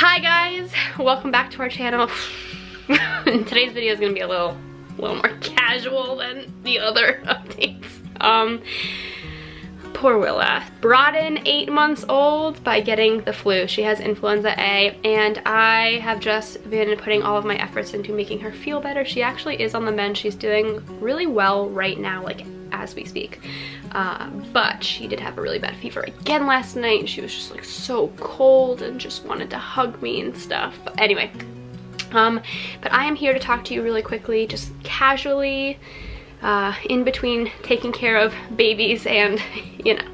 Hi guys, welcome back to our channel. Today's video is gonna be a little more casual than the other updates. Poor Willa. Brought in 8 months old by getting the flu. She has influenza A, and I have just been putting all of my efforts into making her feel better. She actually is on the mend. She's doing really well right now, like as we speak. But she did have a really bad fever again last night, and she was just like so cold and just wanted to hug me and stuff. But anyway, but I am here to talk to you really quickly, just casually, in between taking care of babies and, you know,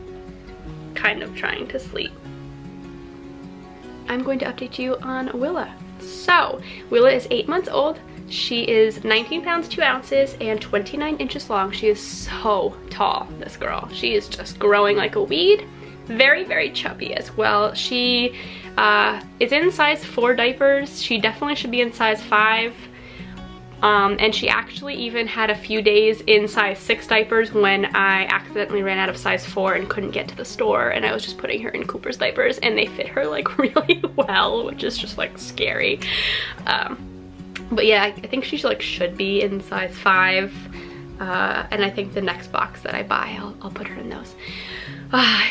kind of trying to sleep. I'm going to update you on Willa. So, Willa is 8 months old. She is 19 pounds 2 ounces and 29 inches long. She is so tall, this girl. She is just growing like a weed. Very, very chubby as well. She is in size 4 diapers. She definitely should be in size 5. And she actually even had a few days in size 6 diapers when I accidentally ran out of size 4 and couldn't get to the store, and I was just putting her in Cooper's diapers, and they fit her like really well, which is just like scary. But yeah, I think she like should be in size 5, and I think the next box that I buy, I'll put her in those.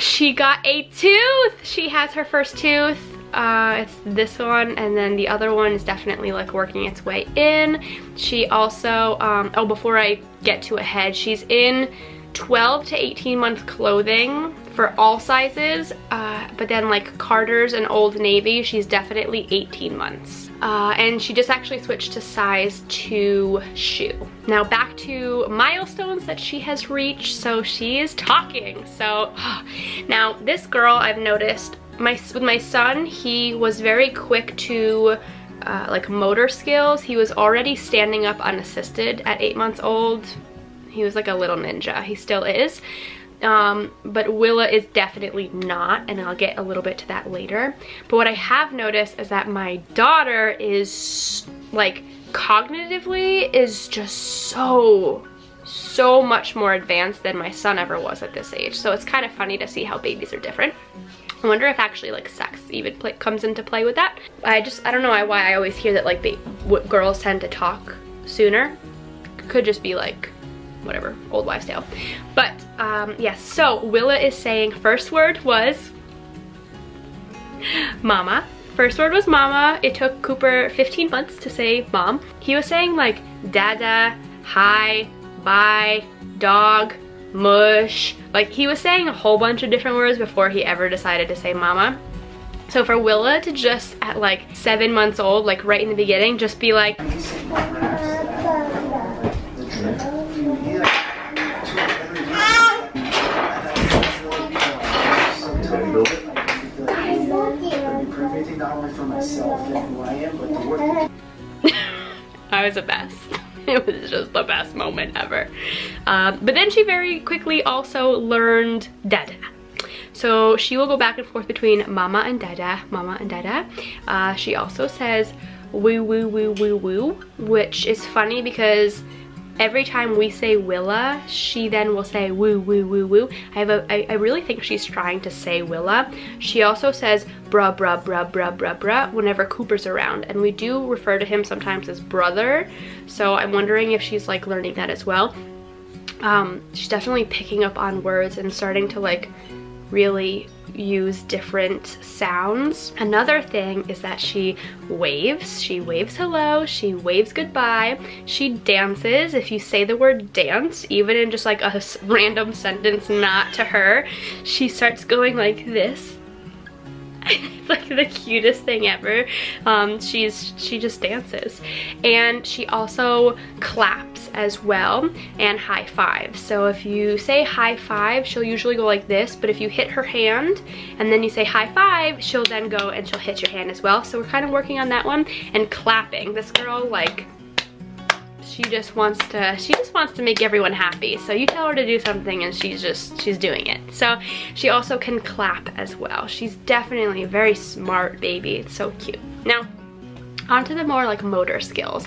She got a tooth! She has her first tooth. It's this one, and then the other one is definitely like working its way in. She also, oh, before I get to a head, she's in 12 to 18 month clothing for all sizes, but then like Carter's and Old Navy, she's definitely 18 months. And she just actually switched to size 2 shoe. Now back to milestones that she has reached. So she is talking. So now this girl, I've noticed, with my son, he was very quick to like motor skills. He was already standing up unassisted at 8 months old. He was like a little ninja. He still is. But Willa is definitely not, and I'll get a little bit to that later. But what I have noticed is that my daughter is like cognitively is just so much more advanced than my son ever was at this age. So it's kind of funny to see how babies are different. I wonder if actually like sex even comes into play with that. I don't know why I always hear that like girls tend to talk sooner. Could just be like whatever, old wives' tale. But yes, so Willa is saying first word was mama. First word was mama. It took Cooper 15 months to say mom. He was saying like dada, hi, bye, dog, mush. Like he was saying a whole bunch of different words before he ever decided to say mama. So for Willa to just at like 7 months old, like right in the beginning, just be like I was the best. It was just the best moment ever. But then she very quickly also learned dada. So she will go back and forth between mama and dada, mama and dada. She also says woo woo woo woo woo, which is funny because every time we say Willa, she then will say woo woo woo woo. I really think she's trying to say Willa. She also says bruh bruh bruh bruh bruh bruh whenever Cooper's around, and we do refer to him sometimes as brother, so I'm wondering if she's like learning that as well. She's definitely picking up on words and starting to like really use different sounds. Another thing is that she waves. She waves hello, she waves goodbye, she dances. If you say the word dance, even in just like a random sentence not to her, she starts going like this. It's like the cutest thing ever. She just dances. And she also claps as well and high fives. So if you say high five, she'll usually go like this, but if you hit her hand and then you say high five, she'll then go and she'll hit your hand as well. So we're kind of working on that one. And clapping. This girl, like, she just wants to make everyone happy. So you tell her to do something and she's doing it. So she also can clap as well. She's definitely a very smart baby. It's so cute. Now, onto the more like motor skills.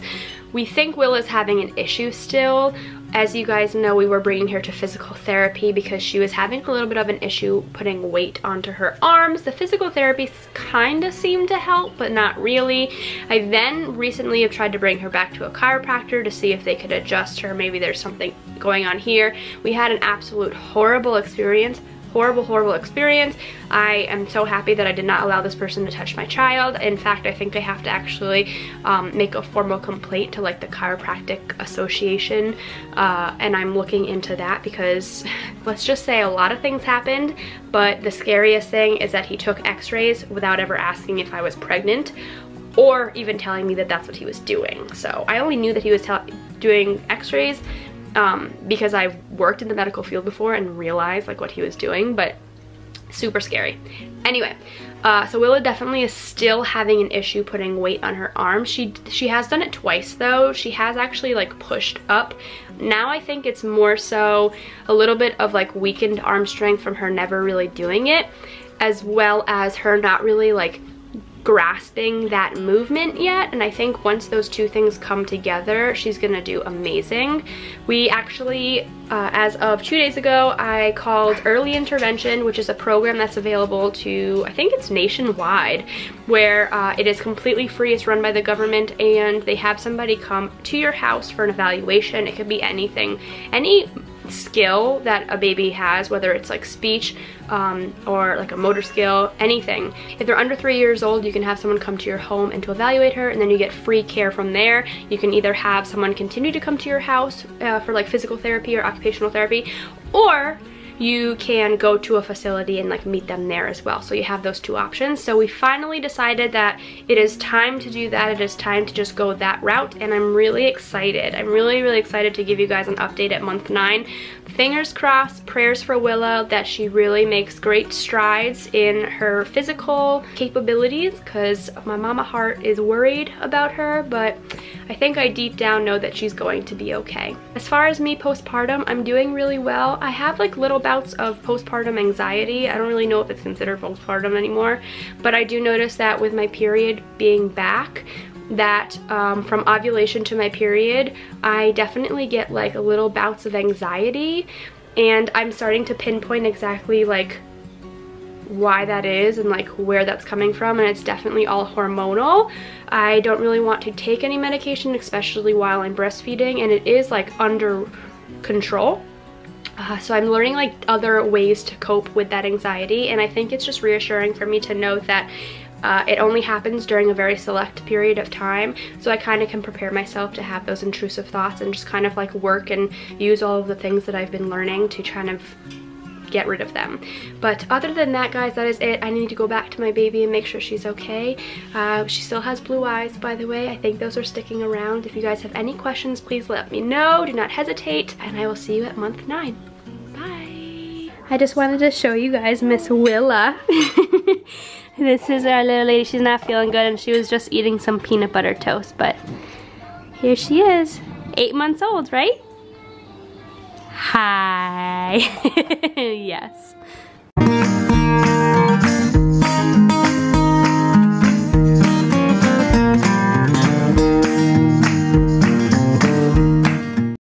We think Willa's having an issue still. As you guys know, we were bringing her to physical therapy because she was having a little bit of an issue putting weight onto her arms. The physical therapy kind of seemed to help, but not really. I then recently have tried to bring her back to a chiropractor to see if they could adjust her. Maybe there's something going on here. We had an absolute horrible experience. Horrible experience. I am so happy that I did not allow this person to touch my child. In fact, I think I have to actually make a formal complaint to like the Chiropractic Association, and I'm looking into that because let's just say a lot of things happened, but the scariest thing is that he took x-rays without ever asking if I was pregnant or even telling me that that's what he was doing. So I only knew that he was doing x-rays because I've worked in the medical field before and realized like what he was doing, but super scary. Anyway, so Willa definitely is still having an issue putting weight on her arm. She has done it twice though. She has actually like pushed up. Now I think it's more so a little bit of like weakened arm strength from her never really doing it, as well as her not really like grasping that movement yet. And I think once those two things come together, she's gonna do amazing. We actually, as of 2 days ago, I called Early Intervention, which is a program that's available to, I think it's nationwide, where it is completely free. It's run by the government, and they have somebody come to your house for an evaluation. It could be anything, any skill that a baby has, whether it's like speech or like a motor skill, anything. If they're under 3 years old, you can have someone come to your home and to evaluate her, and then you get free care from there. You can either have someone continue to come to your house for like physical therapy or occupational therapy, or you can go to a facility and like meet them there as well. So you have those two options. So we finally decided that it is time to do that. It is time to just go that route, and I'm really excited. I'm really excited to give you guys an update at month 9. Fingers crossed, prayers for Willa that she really makes great strides in her physical capabilities, because my mama heart is worried about her, but I think I deep down know that she's going to be okay. As far as me postpartum, I'm doing really well. I have like little bouts of postpartum anxiety. I don't really know if it's considered postpartum anymore, but I do notice that with my period being back, that from ovulation to my period, I definitely get like a little bouts of anxiety, and I'm starting to pinpoint exactly like why that is and like where that's coming from, and it's definitely all hormonal. I don't really want to take any medication, especially while I'm breastfeeding, and it is like under control. So I'm learning like other ways to cope with that anxiety, and I think it's just reassuring for me to know that it only happens during a very select period of time, so I kind of can prepare myself to have those intrusive thoughts and just kind of like work and use all of the things that I've been learning to kind of get rid of them. But other than that, guys, that is it. I need to go back to my baby and make sure she's okay. She still has blue eyes, by the way. I think those are sticking around. If you guys have any questions, please let me know. Do not hesitate, and I will see you at month 9. Bye. I just wanted to show you guys Miss Willa. This is our little lady. She's not feeling good, and she was just eating some peanut butter toast, but here she is. 8 months old, right? Hi. Yes.